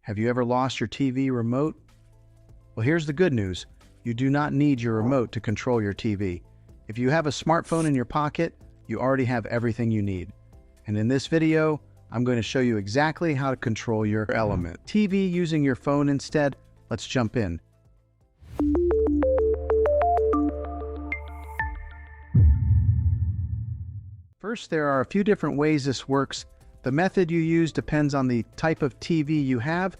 Have you ever lost your TV remote? Well, here's the good news. You do not need your remote to control your TV. If you have a smartphone in your pocket, you already have everything you need. And in this video, I'm going to show you exactly how to control your element TV using your phone instead. Let's jump in. First, there are a few different ways this works. The method you use depends on the type of TV you have.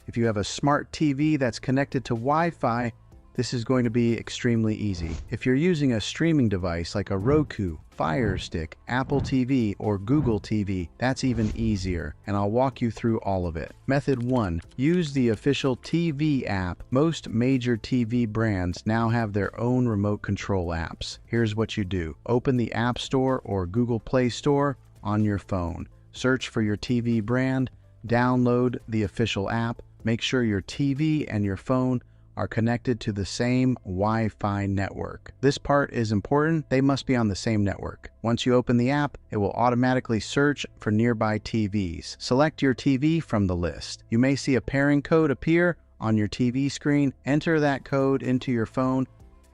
If you have a smart TV that's connected to Wi-Fi, this is going to be extremely easy. If you're using a streaming device like a Roku, Fire Stick, Apple TV, or Google TV, that's even easier, and I'll walk you through all of it. Method 1. Use the official TV app. Most major TV brands now have their own remote control apps. Here's what you do. Open the App Store or Google Play Store on your phone. Search for your TV brand, download the official app, make sure your TV and your phone are connected to the same Wi-Fi network. This part is important. They must be on the same network. Once you open the app, it will automatically search for nearby TVs. Select your TV from the list. You may see a pairing code appear on your TV screen. Enter that code into your phone,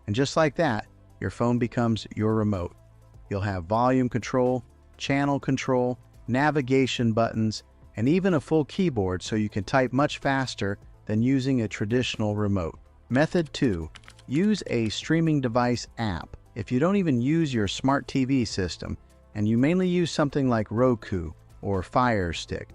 and just like that, your phone becomes your remote. You'll have volume control, channel control, navigation buttons, and even a full keyboard so you can type much faster than using a traditional remote. Method 2. Use a streaming device app. If you don't even use your smart TV system, and you mainly use something like Roku or Fire Stick,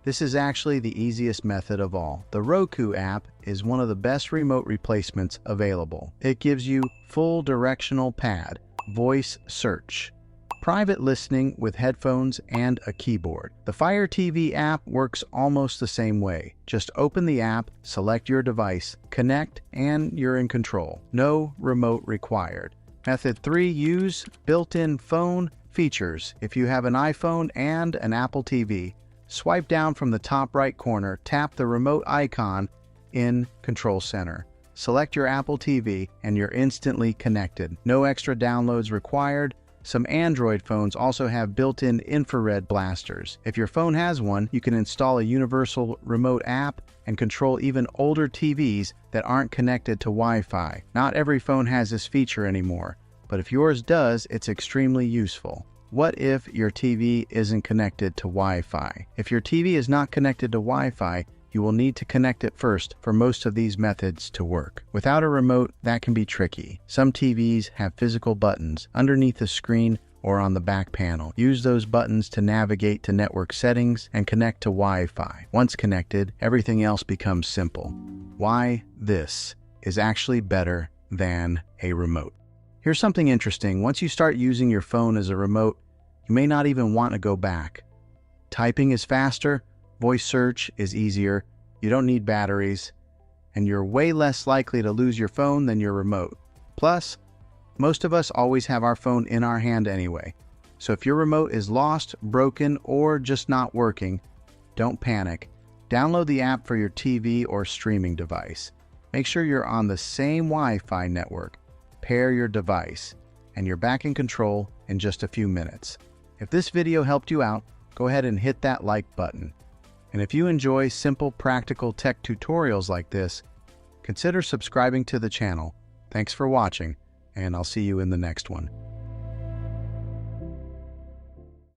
this is actually the easiest method of all. The Roku app is one of the best remote replacements available. It gives you full directional pad, voice search, private listening with headphones, and a keyboard. The Fire TV app works almost the same way. Just open the app, select your device, connect, and you're in control. No remote required. Method 3. Use built-in phone features. If you have an iPhone and an Apple TV, swipe down from the top right corner, tap the remote icon in Control Center. Select your Apple TV, and you're instantly connected. No extra downloads required. Some Android phones also have built-in infrared blasters. If your phone has one, you can install a universal remote app and control even older TVs that aren't connected to Wi-Fi. Not every phone has this feature anymore, but if yours does, it's extremely useful. What if your TV isn't connected to Wi-Fi? If your TV is not connected to Wi-Fi, you will need to connect it first for most of these methods to work. Without a remote, that can be tricky. Some TVs have physical buttons underneath the screen or on the back panel. Use those buttons to navigate to network settings and connect to Wi-Fi. Once connected, everything else becomes simple. Why this is actually better than a remote. Here's something interesting. Once you start using your phone as a remote, you may not even want to go back. Typing is faster, voice search is easier, you don't need batteries, and you're way less likely to lose your phone than your remote. Plus, most of us always have our phone in our hand anyway. So if your remote is lost, broken, or just not working, don't panic. Download the app for your TV or streaming device. Make sure you're on the same Wi-Fi network. Pair your device, and you're back in control in just a few minutes. If this video helped you out, go ahead and hit that like button. And if you enjoy simple, practical tech tutorials like this, consider subscribing to the channel. Thanks for watching, and I'll see you in the next one.